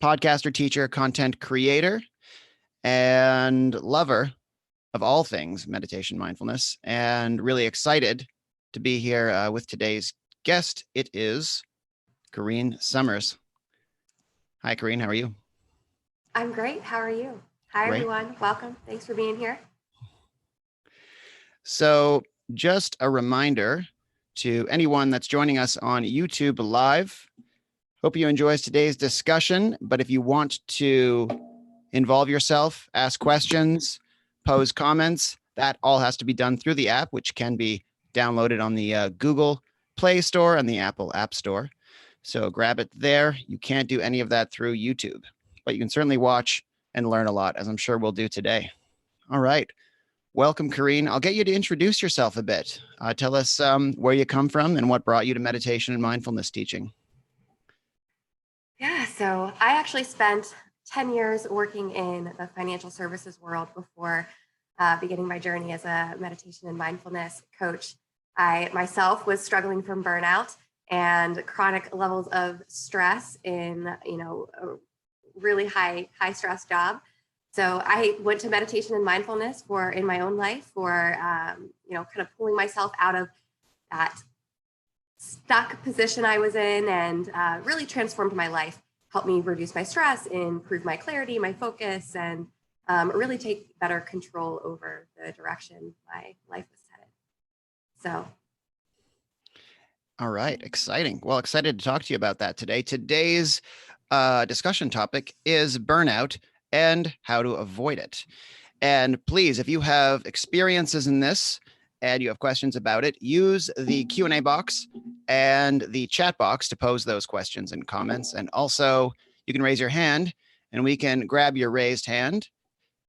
podcaster, teacher, content creator, and lover of all things meditation, mindfulness, and really excited to be here with today's guest. It is Corene Summers. Hi, Corene. How are you? I'm great. How are you? Hi, Great. everyone. Welcome. Thanks for being here. So, just a reminder to anyone that's joining us on YouTube Live. Hope you enjoy today's discussion. But if you want to involve yourself, ask questions, pose comments, that all has to be done through the app, which can be downloaded on the Google Play Store and the Apple App Store. So grab it there. You can't do any of that through YouTube, but you can certainly watch and learn a lot, as I'm sure we'll do today. All right. Welcome, Corene. I'll get you to introduce yourself a bit. Tell us where you come from and what brought you to meditation and mindfulness teaching. Yeah, so I actually spent 10 years working in the financial services world before beginning my journey as a meditation and mindfulness coach. I myself was struggling from burnout and chronic levels of stress in, a really high stress job. So I went to meditation and mindfulness in my own life for, kind of pulling myself out of that stuck position I was in and really transformed my life, helped me reduce my stress, improve my clarity, my focus, and really take better control over the direction my life was headed. So. All right. Exciting. Well, excited to talk to you about that today. Today's discussion topic is burnout and how to avoid it. And please, if you have experiences in this and you have questions about it, use the Q&A box and the chat box to pose those questions and comments. And also, you can raise your hand and we can grab your raised hand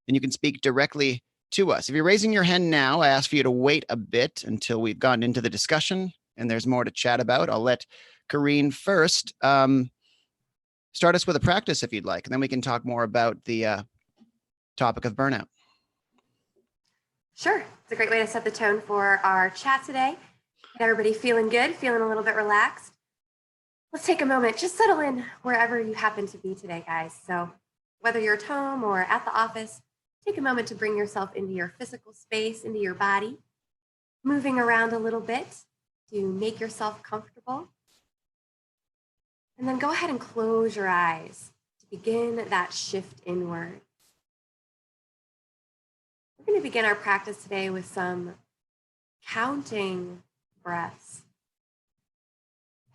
and you can speak directly to us. If you're raising your hand now, I ask for you to wait a bit until we've gone into the discussion and there's more to chat about. I'll let Corene first start us with a practice if you'd like, and then we can talk more about the topic of burnout. Sure. It's a great way to set the tone for our chat today. Get everybody feeling good, feeling a little bit relaxed. Let's take a moment, just settle in wherever you happen to be today, guys. So whether you're at home or at the office, take a moment to bring yourself into your physical space, into your body, moving around a little bit to make yourself comfortable. And then go ahead and close your eyes to begin that shift inward. We're going to begin our practice today with some counting breaths.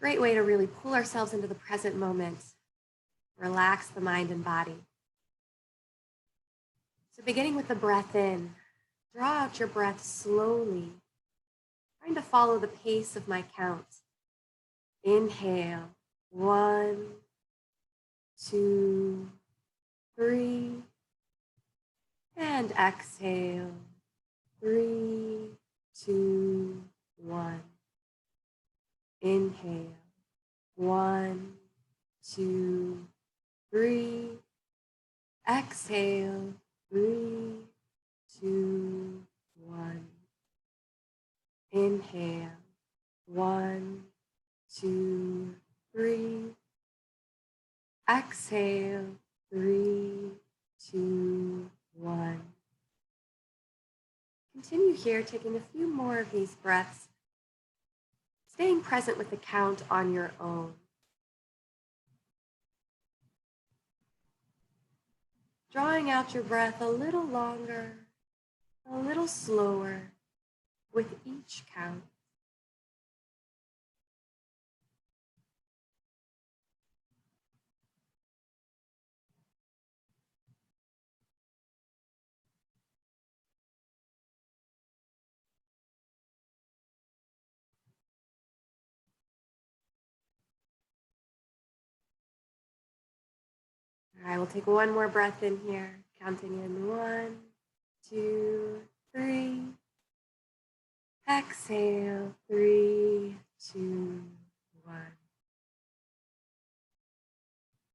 Great way to really pull ourselves into the present moment, relax the mind and body. So beginning with the breath in, draw out your breath slowly, trying to follow the pace of my count. Inhale, 1, 2, 3. And exhale, 3, 2, 1. Inhale, 1, 2, 3. Exhale, 3, 2, 1. Inhale, 1, 2, 3. Exhale, 3, 2, 1. Continue here, taking a few more of these breaths, staying present with the count on your own. Drawing out your breath a little longer, a little slower with each count. All right, we'll take one more breath in here, counting in 1, 2, 3. Exhale, 3, 2, 1.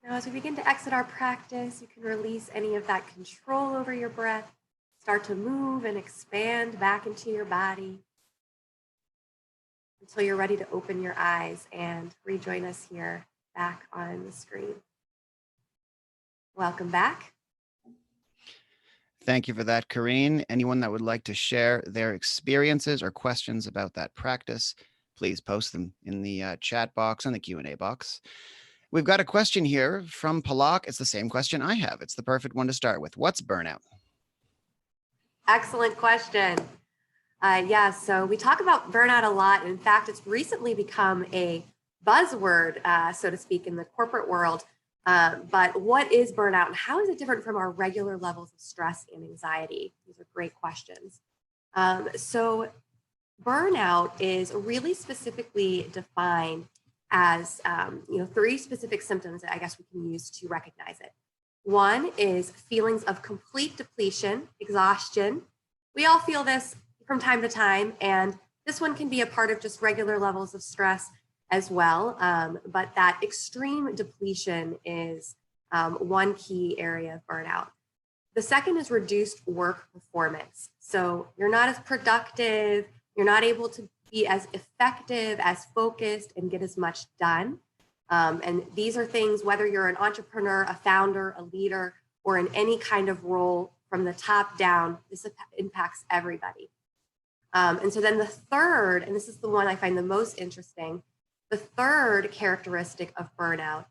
Now, as we begin to exit our practice, you can release any of that control over your breath, start to move and expand back into your body until you're ready to open your eyes and rejoin us here back on the screen. Welcome back. Thank you for that, Corene. Anyone that would like to share their experiences or questions about that practice, please post them in the chat box and the Q&A box. We've got a question here from Palak. It's the same question I have. It's the perfect one to start with. What's burnout? Excellent question. So we talk about burnout a lot. In fact, it's recently become a buzzword, so to speak, in the corporate world. But what is burnout and how is it different from our regular levels of stress and anxiety? These are great questions. So burnout is really specifically defined as three specific symptoms that I guess we can use to recognize it. One is feelings of complete depletion, exhaustion. We all feel this from time to time, and this one can be a part of just regular levels of stress as well. But that extreme depletion is one key area of burnout. The second is reduced work performance. So you're not as productive, you're not able to be as effective, as focused, and get as much done. And these are things, whether you're an entrepreneur, a founder, a leader, or in any kind of role from the top down, this impacts everybody. And so then the third, and this is the one I find the most interesting, the third characteristic of burnout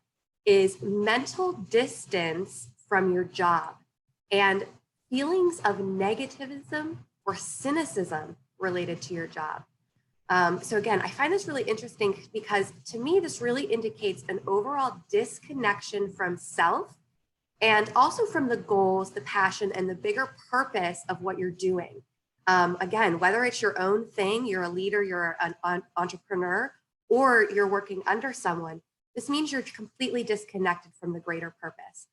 is mental distance from your job and feelings of negativism or cynicism related to your job. So again, I find this really interesting because to me, this really indicates an overall disconnection from self and also from the goals, the passion, and the bigger purpose of what you're doing. Again, whether it's your own thing, you're a leader, you're an entrepreneur, or you're working under someone, this means you're completely disconnected from the greater purpose.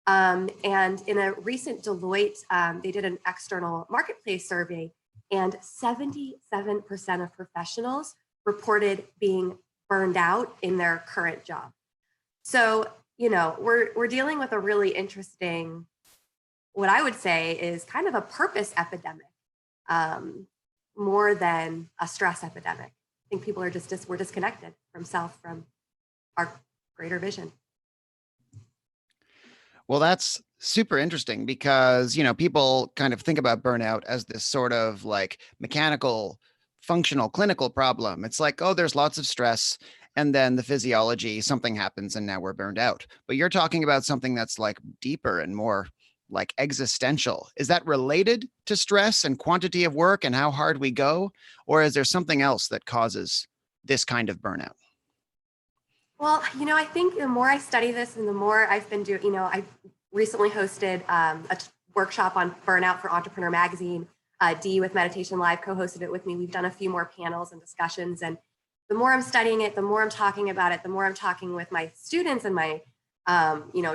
And in a recent Deloitte, they did an external marketplace survey, and 77% of professionals reported being burned out in their current job. So, we're dealing with a really interesting, what I would say is kind of a purpose epidemic, more than a stress epidemic. I think people are we're disconnected from self, from our greater vision. Well, that's super interesting because, people kind of think about burnout as this sort of like mechanical, functional, clinical problem. It's like, oh, there's lots of stress. And then the physiology, something happens and now we're burned out. But you're talking about something that's like deeper and more like existential. Is that related to stress and quantity of work and how hard we go? Or is there something else that causes this kind of burnout? Well, I think the more I study this and the more I've been doing, I recently hosted a workshop on burnout for Entrepreneur Magazine. Dee with Meditation.live co-hosted it with me. We've done a few more panels and discussions. And the more I'm studying it, the more I'm talking about it, the more I'm talking with my students and my,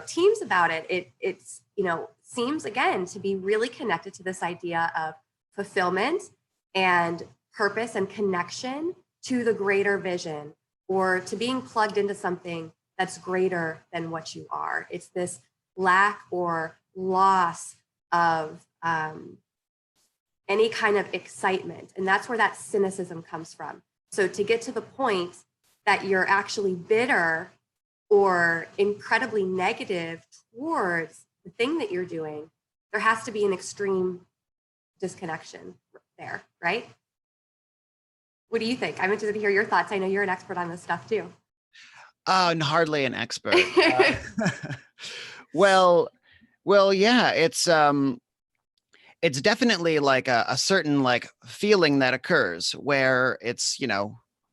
teams about it, it's seems again to be really connected to this idea of fulfillment and purpose and connection to the greater vision, or to being plugged into something that's greater than what you are. It's this lack or loss of any kind of excitement. And that's where that cynicism comes from. So to get to the point that you're actually bitter or incredibly negative towards the thing that you're doing, there has to be an extreme disconnection there, right? What do you think? I'm interested to hear your thoughts. I know you're an expert on this stuff too. Hardly an expert. Well, yeah, it's definitely like a certain like feeling that occurs where it's,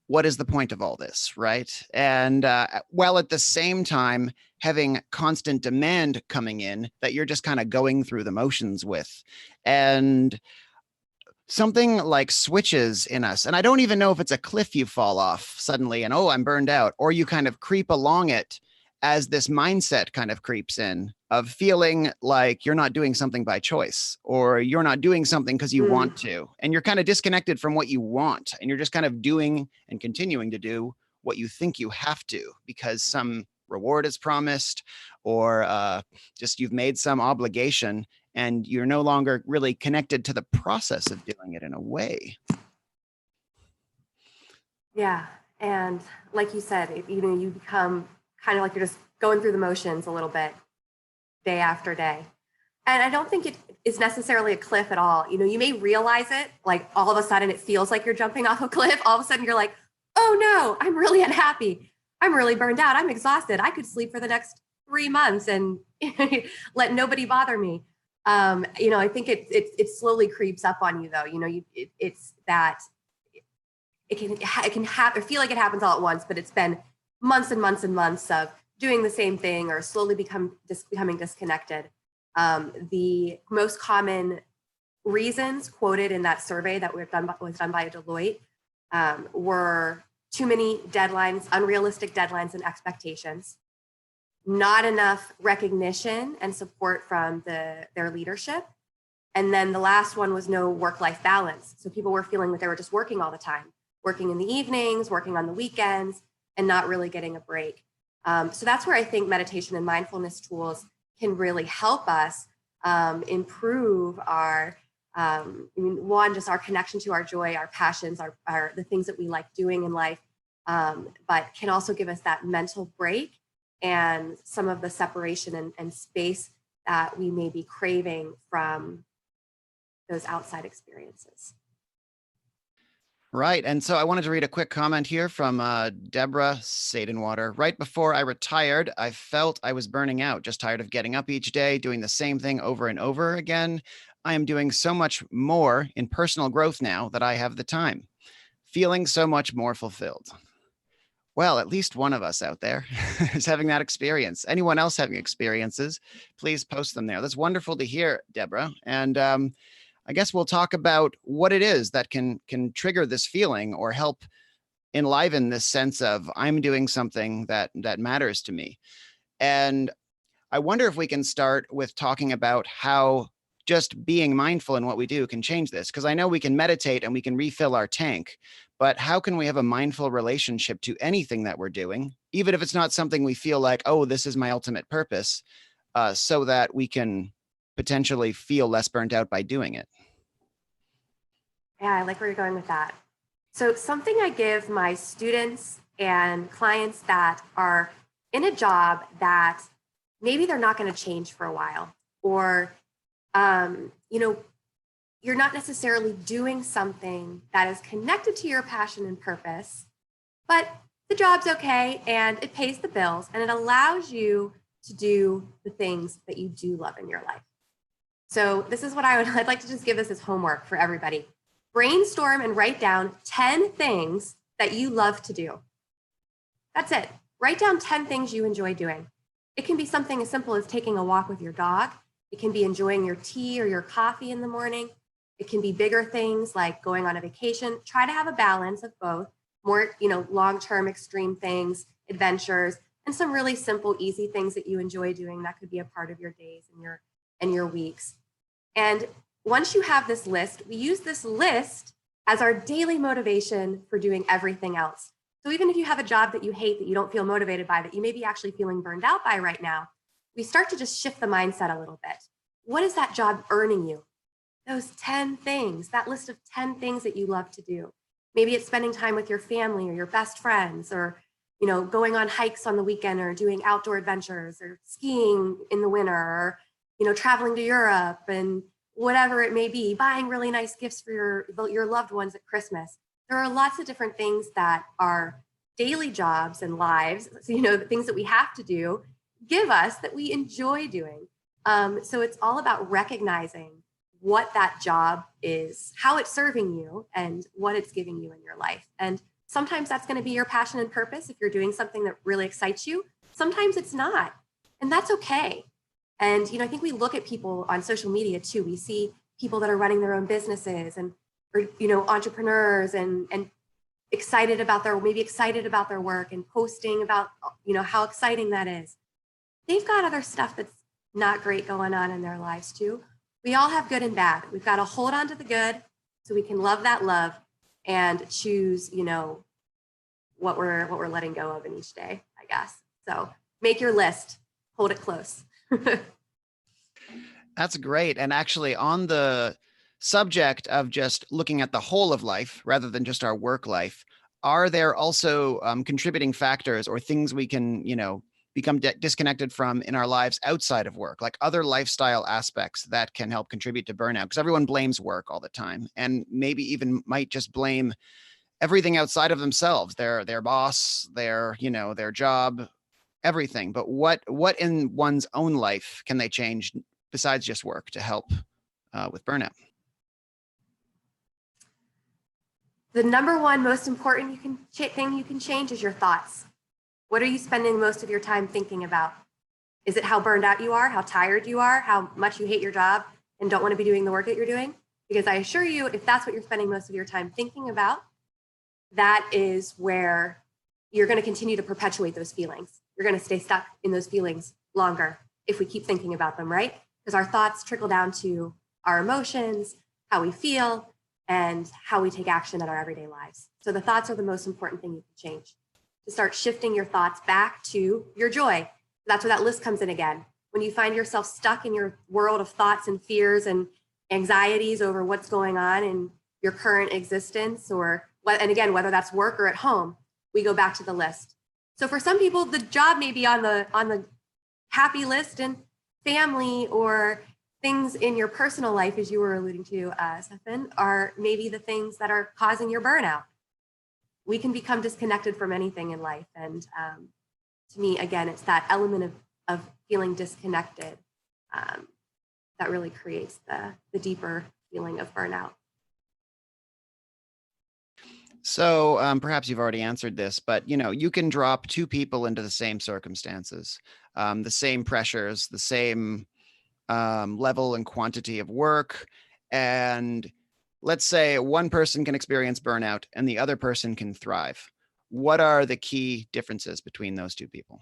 what is the point of all this, right? And while at the same time having constant demand coming in that you're just kind of going through the motions with. And something like switches in us. And I don't even know if it's a cliff you fall off suddenly and, oh, I'm burned out, or you kind of creep along it as this mindset kind of creeps in of feeling like you're not doing something by choice, or you're not doing something because you want to, and you're kind of disconnected from what you want. And you're just kind of doing and continuing to do what you think you have to because some reward is promised, or just you've made some obligation and you're no longer really connected to the process of doing it in a way. Yeah. And like you said, you become kind of like you're just going through the motions a little bit. day after day. And I don't think it is necessarily a cliff at all. You know, you may realize it, like all of a sudden it feels like you're jumping off a cliff. All of a sudden you're like, oh no, I'm really unhappy. I'm really burned out. I'm exhausted. I could sleep for the next 3 months and let nobody bother me. You know, I think it slowly creeps up on you though. You know, it's that it can happen, feel like it happens all at once, but it's been months and months and months of doing the same thing or slowly becoming disconnected. The most common reasons quoted in that survey that was done by Deloitte were too many deadlines, unrealistic deadlines and expectations, not enough recognition and support from their leadership. And then the last one was no work-life balance. So people were feeling that they were just working all the time, working in the evenings, working on the weekends, and not really getting a break. So that's where I think meditation and mindfulness tools can really help us improve our, one, just our connection to our joy, our passions, our the things that we like doing in life, but can also give us that mental break and some of the separation and space that we may be craving from those outside experiences. Right. And so I wanted to read a quick comment here from Deborah Sadenwater. Right before I retired, I felt I was burning out, just tired of getting up each day, doing the same thing over and over again. I am doing so much more in personal growth now that I have the time, feeling so much more fulfilled. Well, at least one of us out there is having that experience. Anyone else having experiences, please post them there. That's wonderful to hear, Deborah. And I guess we'll talk about what it is that can trigger this feeling or help enliven this sense of I'm doing something that matters to me. And I wonder if we can start with talking about how just being mindful in what we do can change this, because I know we can meditate and we can refill our tank, but how can we have a mindful relationship to anything that we're doing, even if it's not something we feel like, oh, this is my ultimate purpose, so that we can potentially feel less burnt out by doing it? Yeah, I like where you're going with that. So something I give my students and clients that are in a job that maybe they're not going to change for a while, or, you know, you're not necessarily doing something that is connected to your passion and purpose, but the job's okay and it pays the bills and it allows you to do the things that you do love in your life. So this is what I'd like to just give this as homework for everybody. Brainstorm and write down 10 things that you love to do. That's it. Write down 10 things you enjoy doing. It can be something as simple as taking a walk with your dog. It can be enjoying your tea or your coffee in the morning. It can be bigger things like going on a vacation. Try to have a balance of both, more, long-term extreme things, adventures, and some really simple, easy things that you enjoy doing that could be a part of your days and your weeks. And once you have this list, we use this list as our daily motivation for doing everything else. So even if you have a job that you hate, that you don't feel motivated by, that you may be actually feeling burned out by right now, we start to just shift the mindset a little bit. What is that job earning you? Those 10 things, that list of 10 things that you love to do. Maybe it's spending time with your family or your best friends, or going on hikes on the weekend, or doing outdoor adventures, or skiing in the winter, or traveling to Europe, and whatever it may be, buying really nice gifts for your loved ones at Christmas. There are lots of different things that our daily jobs and lives, so, the things that we have to do, give us that we enjoy doing. So it's all about recognizing what that job is, how it's serving you, and what it's giving you in your life. And sometimes that's going to be your passion and purpose if you're doing something that really excites you. Sometimes it's not, and that's okay. And, I think we look at people on social media too. We see people that are running their own businesses or entrepreneurs and excited about their work and posting about, how exciting that is. They've got other stuff that's not great going on in their lives too. We all have good and bad. We've got to hold on to the good so we can love that love and choose, what we're letting go of in each day, I guess. So make your list, hold it close. That's great. And actually, on the subject of just looking at the whole of life rather than just our work life, are there also contributing factors or things we can, become disconnected from in our lives outside of work, like other lifestyle aspects that can help contribute to burnout? Because everyone blames work all the time, and maybe even might just blame everything outside of themselves, their boss, their job, everything. But what in one's own life can they change besides just work to help with burnout? The number one most important thing you can change is your thoughts. What are you spending most of your time thinking about? Is it how burned out you are, how tired you are, how much you hate your job and don't want to be doing the work that you're doing? Because I assure you, if that's what you're spending most of your time thinking about, that is where you're going to continue to perpetuate those feelings. You're going to stay stuck in those feelings longer if we keep thinking about them, right? Because our thoughts trickle down to our emotions, how we feel, and how we take action in our everyday lives. So the thoughts are the most important thing you can change. To start shifting your thoughts back to your joy. That's where that list comes in again. When you find yourself stuck in your world of thoughts and fears and anxieties over what's going on in your current existence, and again, whether that's work or at home, we go back to the list. So for some people, the job may be on the happy list, and family or things in your personal life, as you were alluding to, Stefan, are maybe the things that are causing your burnout. We can become disconnected from anything in life. And to me, again, it's that element of feeling disconnected that really creates the deeper feeling of burnout. So perhaps you've already answered this, but you can drop two people into the same circumstances, the same pressures, the same level and quantity of work. And let's say one person can experience burnout and the other person can thrive. What are the key differences between those two people?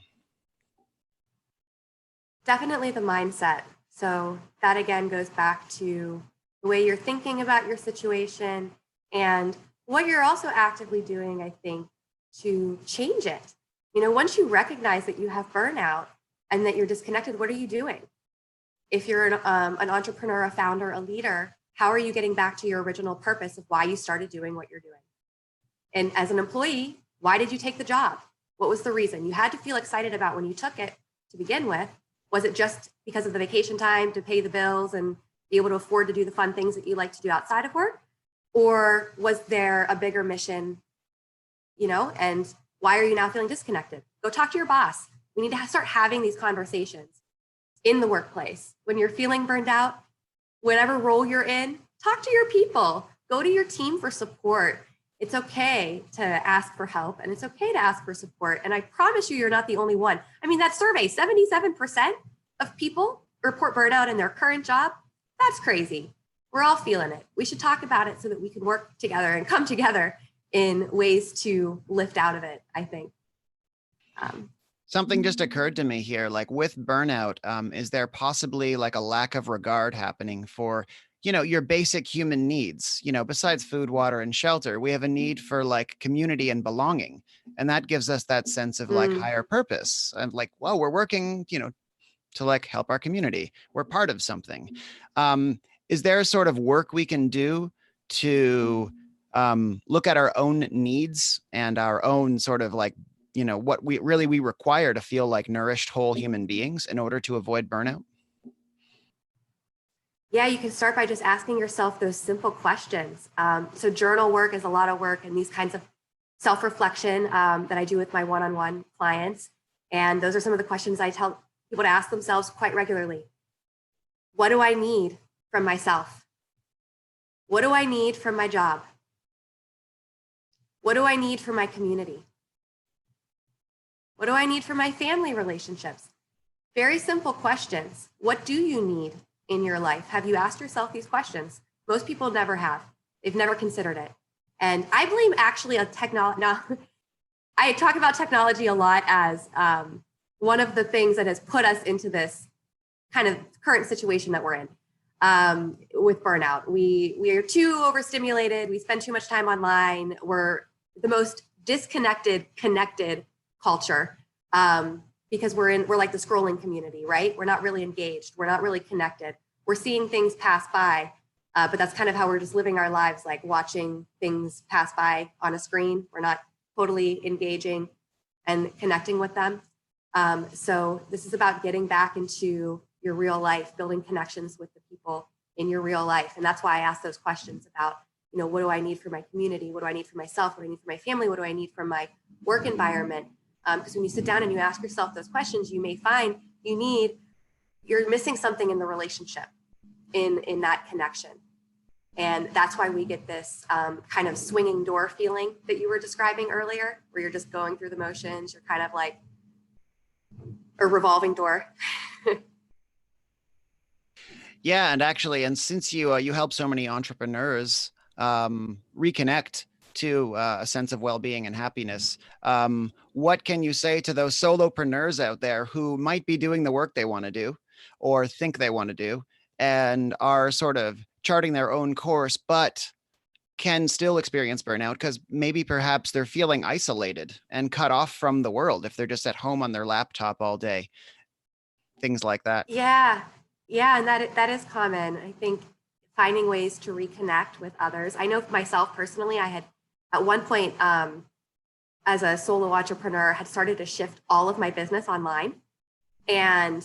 Definitely the mindset. So that again goes back to the way you're thinking about your situation and what you're also actively doing, I think, to change it. Once you recognize that you have burnout and that you're disconnected, what are you doing? If you're an entrepreneur, a founder, a leader, how are you getting back to your original purpose of why you started doing what you're doing? And as an employee, why did you take the job? What was the reason? You had to feel excited about when you took it to begin with. Was it just because of the vacation time to pay the bills and be able to afford to do the fun things that you like to do outside of work? Or was there a bigger mission, and why are you now feeling disconnected? Go talk to your boss. We need to start having these conversations in the workplace. When you're feeling burned out, whatever role you're in, talk to your people. Go to your team for support. It's okay to ask for help, and it's okay to ask for support. And I promise you're not the only one. I mean, that survey, 77% of people report burnout in their current job. That's crazy. We're all feeling it. We should talk about it so that we can work together and come together in ways to lift out of it, I think. Something just occurred to me here, like with burnout, is there possibly like a lack of regard happening for, your basic human needs? Besides food, water, and shelter, we have a need for like community and belonging. And that gives us that sense of like higher purpose and like, well, we're working, to like help our community. We're part of something. Is there a sort of work we can do to look at our own needs and our own sort of like, what we require to feel like nourished whole human beings in order to avoid burnout? Yeah, you can start by just asking yourself those simple questions. So journal work is a lot of work, and these kinds of self-reflection that I do with my one-on-one clients. And those are some of the questions I tell people to ask themselves quite regularly. What do I need from myself? What do I need from my job? What do I need from my community? What do I need from my family relationships? Very simple questions. What do you need in your life? Have you asked yourself these questions? Most people never have. They've never considered it. And I blame actually a technology. Now, I talk about technology a lot as one of the things that has put us into this kind of current situation that we're in with burnout. We are too overstimulated. We spend too much time online. We're the most disconnected, connected culture because we're like the scrolling community, right? We're not really engaged. We're not really connected. We're seeing things pass by, but that's kind of how we're just living our lives, like watching things pass by on a screen. We're not totally engaging and connecting with them. So this is about getting back into your real life, building connections with the people in your real life. And that's why I ask those questions about, what do I need for my community? What do I need for myself? What do I need for my family? What do I need from my work environment? Because when you sit down and you ask yourself those questions, you may find you're missing something in the relationship, in that connection. And that's why we get this kind of swinging door feeling that you were describing earlier, where you're just going through the motions. You're kind of like a revolving door. Yeah, and since you help so many entrepreneurs reconnect to a sense of well-being and happiness, what can you say to those solopreneurs out there who might be doing the work they want to do or think they want to do and are sort of charting their own course, but can still experience burnout because maybe perhaps they're feeling isolated and cut off from the world if they're just at home on their laptop all day, things like that? Yeah. And that is common. I think finding ways to reconnect with others. I know myself personally, I had at one point, as a solo entrepreneur, had started to shift all of my business online. And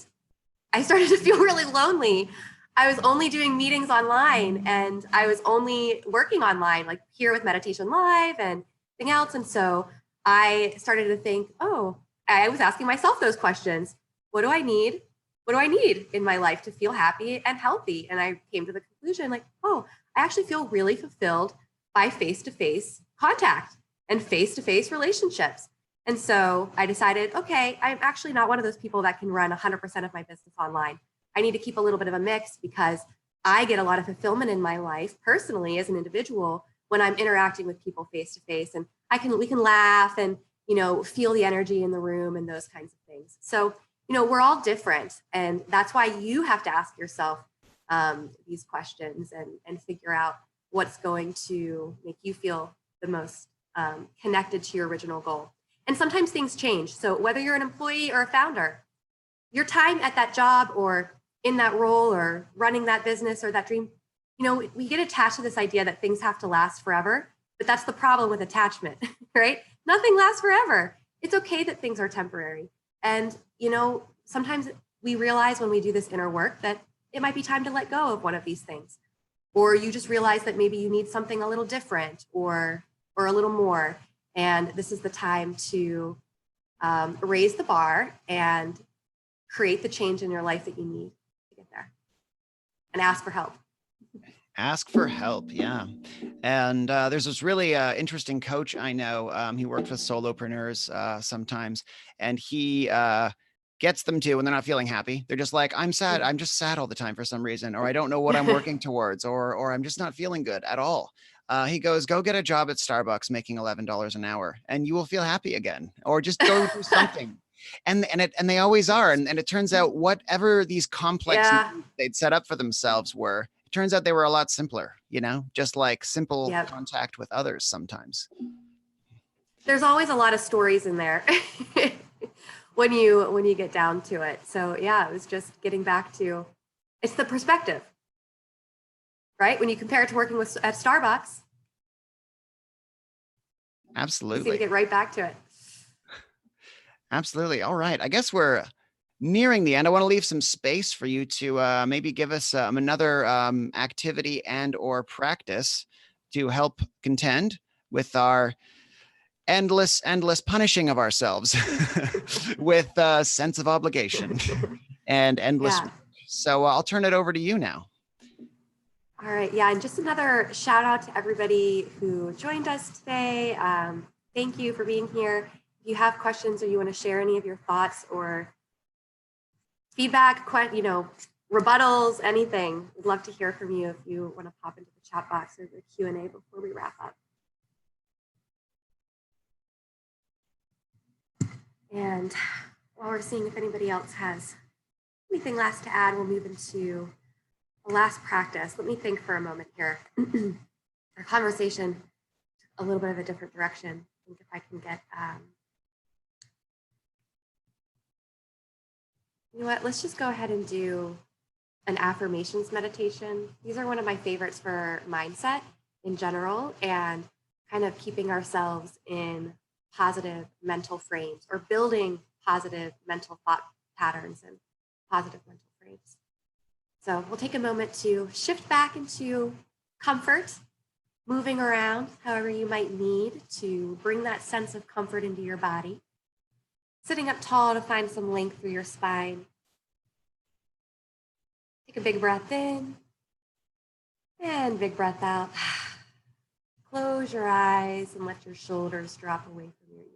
I started to feel really lonely. I was only doing meetings online and I was only working online, like here with Meditation Live and everything else. And so I started to think, I was asking myself those questions. What do I need? What do I need in my life to feel happy and healthy? And I came to the conclusion I actually feel really fulfilled by face-to-face contact and face-to-face relationships. And so I decided, okay, I'm actually not one of those people that can run 100% of my business online. I need to keep a little bit of a mix because I get a lot of fulfillment in my life personally as an individual when I'm interacting with people face-to-face, and we can laugh and, feel the energy in the room and those kinds of things. So, we're all different. And that's why you have to ask yourself these questions and figure out what's going to make you feel the most connected to your original goal. And sometimes things change. So whether you're an employee or a founder, your time at that job or in that role or running that business or that dream, we get attached to this idea that things have to last forever, but that's the problem with attachment, right? Nothing lasts forever. It's okay that things are temporary. And, sometimes we realize when we do this inner work that it might be time to let go of one of these things, or you just realize that maybe you need something a little different or a little more. And this is the time to raise the bar and create the change in your life that you need to get there, and ask for help. Ask for help. Yeah. And there's this really interesting coach I know. He works with solopreneurs sometimes, and he gets them to when they're not feeling happy. They're just like, I'm sad. I'm just sad all the time for some reason, or I don't know what I'm working towards, or I'm just not feeling good at all. He goes, go get a job at Starbucks making $11 an hour and you will feel happy again, or just go do something. And they always are. And it turns out whatever these complex needs they'd set up for themselves were, it turns out they were a lot simpler, just like simple contact with others sometimes. There's always a lot of stories in there when you get down to it. So yeah, it was just getting back to, it's the perspective, right? When you compare it to working at Starbucks. Absolutely. You get right back to it. Absolutely. All right. I guess we're nearing the end. I want to leave some space for you to maybe give us another activity and or practice to help contend with our endless punishing of ourselves with a sense of obligation and endless. Yeah. So I'll turn it over to you now. All right. Yeah. And just another shout out to everybody who joined us today. Thank you for being here. If you have questions or you want to share any of your thoughts or feedback, rebuttals, anything, we'd love to hear from you if you want to pop into the chat box or the Q&A before we wrap up. And while we're seeing if anybody else has anything last to add, we'll move into the last practice. Let me think for a moment here. Our conversation took a little bit of a different direction. I think if I can get, you know what, let's just go ahead and do an affirmations meditation. These are one of my favorites for mindset in general and kind of keeping ourselves in positive mental frames or building positive mental thought patterns and positive mental frames. So we'll take a moment to shift back into comfort, moving around however you might need to bring that sense of comfort into your body. Sitting up tall to find some length through your spine. Take a big breath in and big breath out. Close your eyes and let your shoulders drop away from your ears.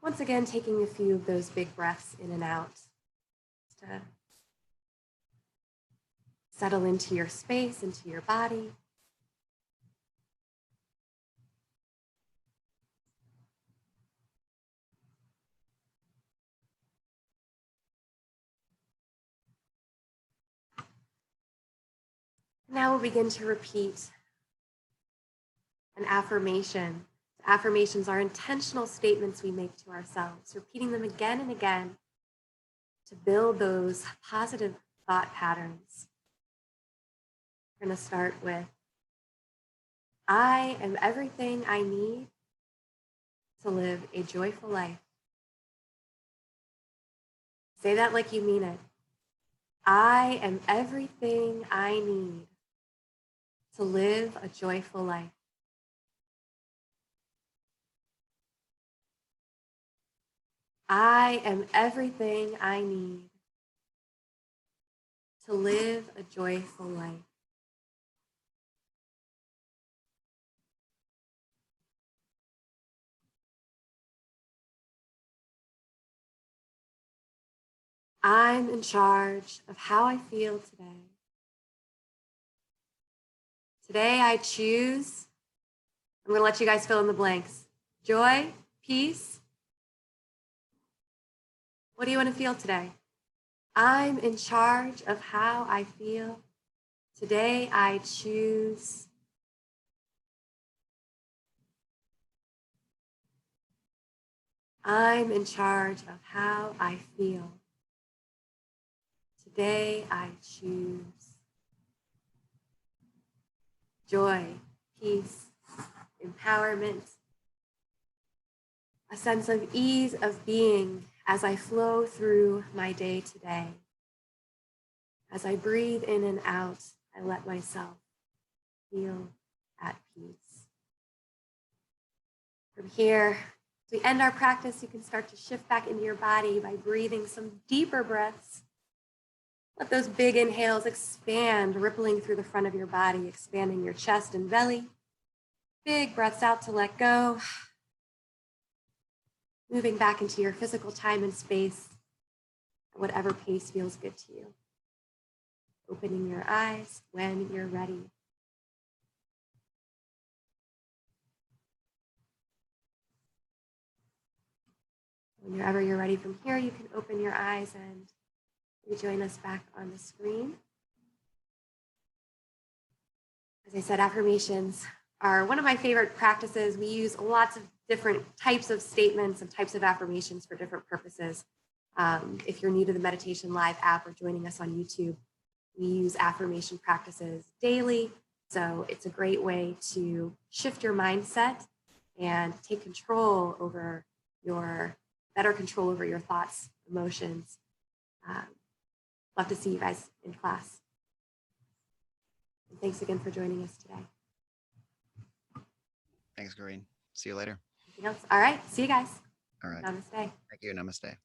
Once again, taking a few of those big breaths in and out to settle into your space, into your body. Now we'll begin to repeat an affirmation. Affirmations are intentional statements we make to ourselves, repeating them again and again to build those positive thought patterns. We're going to start with, I am everything I need to live a joyful life. Say that like you mean it. I am everything I need to live a joyful life. I am everything I need to live a joyful life. I'm in charge of how I feel today. Today I choose, I'm going to let you guys fill in the blanks. Joy, peace. What do you want to feel today? I'm in charge of how I feel. Today I choose. I'm in charge of how I feel. Today I choose. Joy, peace, empowerment, a sense of ease of being as I flow through my day today. As I breathe in and out, I let myself feel at peace. From here, as we end our practice, you can start to shift back into your body by breathing some deeper breaths. Let those big inhales expand, rippling through the front of your body, expanding your chest and belly. Big breaths out to let go. Moving back into your physical time and space at whatever pace feels good to you. Opening your eyes when you're ready. Whenever you're ready from here, you can open your eyes and rejoin us back on the screen. As I said, affirmations are one of my favorite practices. We use lots of different types of statements and types of affirmations for different purposes. If you're new to the Meditation.live app or joining us on YouTube, we use affirmation practices daily. So it's a great way to shift your mindset and take better control over your thoughts, emotions. Love to see you guys in class. And thanks again for joining us today. Thanks, Corene. See you later. Anything else? All right. See you guys. All right. Namaste. Thank you. Namaste.